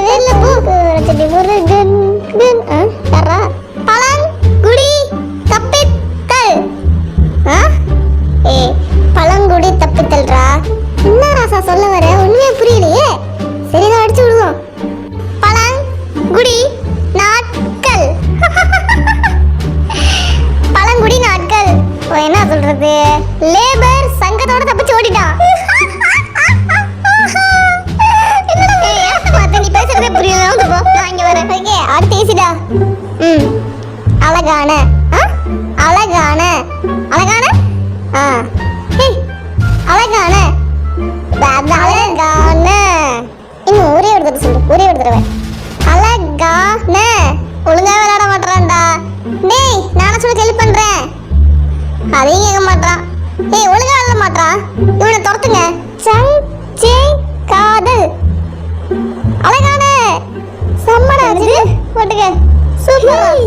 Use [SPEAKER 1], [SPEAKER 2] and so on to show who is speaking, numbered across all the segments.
[SPEAKER 1] வெளில போ. ரச்சடி முருகன் கன் யாரா? பழங்குடி தப்பித்தல். ஏய் பழங்குடி தப்பித்தல்ரா. என்ன ராசா சொல்ல வர? ஒண்ணுமே புரியலையே. சரிதான் அடிச்சு விடுவோம். பழங்குடி நாட்கள். பழங்குடி நாட்கள். என்ன சொல்றது? லேபர் சங்கத்தோட தப்பிச்சு ஓடிட்டான். நீ பேசுறதே புரியல. இங்க வர அடுத்து ஏசிடா. அழகான அழகான அழகான அழகான அழகான. இன்னும் ஒரே ஒரு தடவை சொல்லு. ஒரே ஒரு தடவை. அழகான. ஒழுங்கா விளையாட மாட்டான்டா. டேய் நானே சொல்லி ஹெல்ப் பண்றேன். அதையும் கேட்க மாட்டான். ஏய் ஒழுங்கா விளையாட மாட்டான். இவனை துரத்துங்க. சே காதல். அழகான சம்மடா இது போட்டுங்க. சூப்பர்.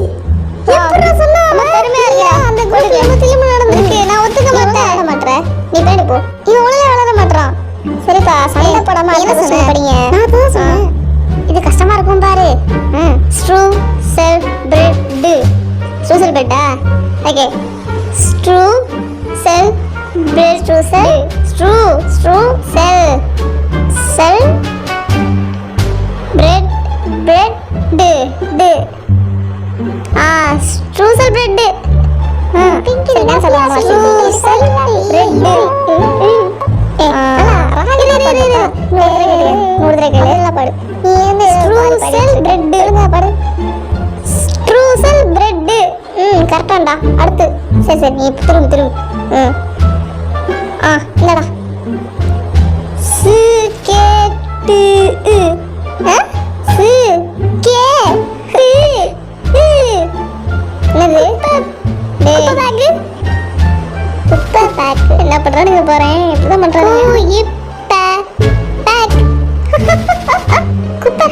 [SPEAKER 1] எப்பறா சொன்னா? பெருமையா இருக்கா? அந்த குடில திரும்ப நடந்துருக்கு. நான் ஒத்துக்க மாட்டேன். நீ போய் போ. இவன் ஒழுங்கா விளையாட மாட்டான். சரிப்பா சண்டை போடாம என்ன சொல்ல படிங்க. நான் தான் சொன்னேன். இது கஷ்டமா இருக்கும் பாரு. ஸ்ட்ரூ செல் பிரெட். ஸ்ட்ரூ செல் பிரெட்டா? ஓகே. ஸ்ட்ரூ செல் பிரெட். ஸ்ட்ரூ செல் செல் பிரெட் ஸ்ட்ரூசல் பிரெட். பிங்கி என்ன சொல்லுவாங்க? ஸ்ட்ரூசல் பிரெட். ஸ்ட்ரூசல் பிரெட். கரெக்டாண்டா. அடுத்து சரி நீ திரும்ப இல்லடா. கேட்டு என்ன பண்றானுங்க போறேன். எப்படிதான் பண்றாங்க? குப்பை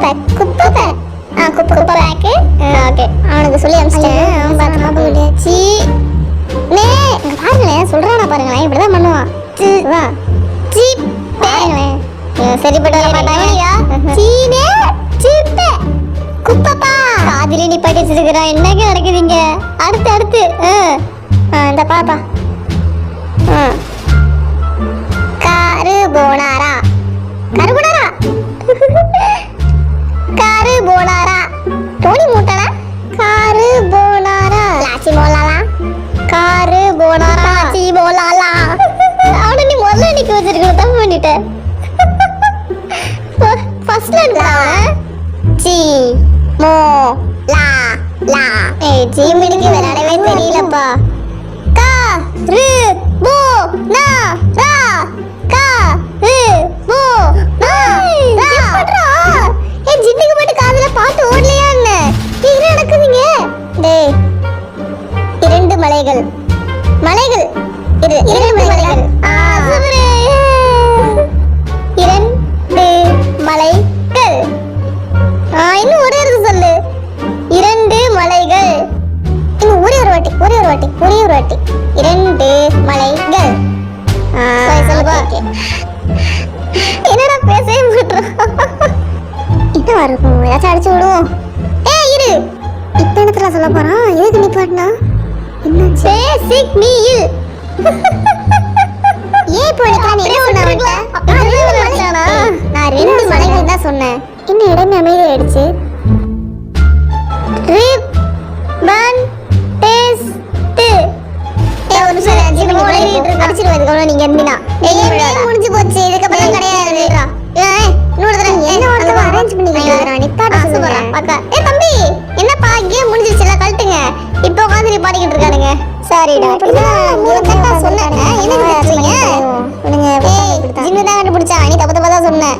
[SPEAKER 1] பேக். குப்பை பேக். ஓகே அவனுக்கு சொல்லி அனுப்பிச்சிட்டேன். பாருங்களேன் சொல்றானா பாருங்களேன். இப்படிதான் பண்ணுவான். சரிப்பட்ட குப்பப்பா காதிலே நீ படிச்சு இருக்கிறான். என்னங்க நடக்குதுங்க? அடுத்து இந்த பாப்பா கருபோனாரா. டோனி மூட்டனா? கருபோனாரா. லாச்சி போலாலா. கருபோனாரா. லாச்சி போலாலா. அவனை நீ முதல்ல நிக்க வச்சிருக்கணும். தப்பு பண்ணிட்டேன். ஃபர்ஸ்ட்ல இருக்கான். சி மோ லா லா. ஏய் ஜீமினிக்கு விளையாடவே தெரியலப்பா. கா ரு போ நா ரா. கா ரு போ நா ரா. எப்படா? ஏய் ஜின்னுக்கு மட்டும் காதுல பாட்டு ஓடலையா என்ன? என்ன நடக்குதுங்க? டேய் இரண்டு மலைகள். இரண்டு மலைகள். சூப்பரே. இரண்டு மலைகள். இன்னும் ஒரே ஒரு சொல்லு. இரண்டு மலைகள். இன்னும் ஒரே ஒரு வாட்டி. இரண்டு மலைகள். சொல்லுப்பா. என்னடா பேசவே மாட்டேன். என்ன இருக்கும்? ஏதாச்சும் அடிச்சு விடுவோம். இரு. இப்ப என்னத்துல சொல்ல போறான்? எதுக்கு நீ பாட்டினா? என்ன பேசிக் மீல். ஏன் போடுறா? நீ என்ன சொன்ன? நான் ரெண்டு மலைகள் தான் சொன்னேன். என்ன இடமே அமைதியாயிடுச்சு. Ribbon test. ஒரு நிமிஷம் அடிச்சிருவேன். நீங்க இருந்தீங்கன்னா முடிஞ்சு போச்சு. இதுக்கப்புறம் கிடையாது. அரேஞ்ச் பண்ணி தம்பி என்னப்பா கேம் முடிஞ்சிருச்சுல கழட்டுங்க. இப்போ உட்காந்து நீ பாடிக்கிட்டு இருக்கானுங்க. சாரிடா சொன்னேன். என்ன ஜின்னு தான் கண்டுபிடிச்சா. நீ தப்பு தான் சொன்னேன்.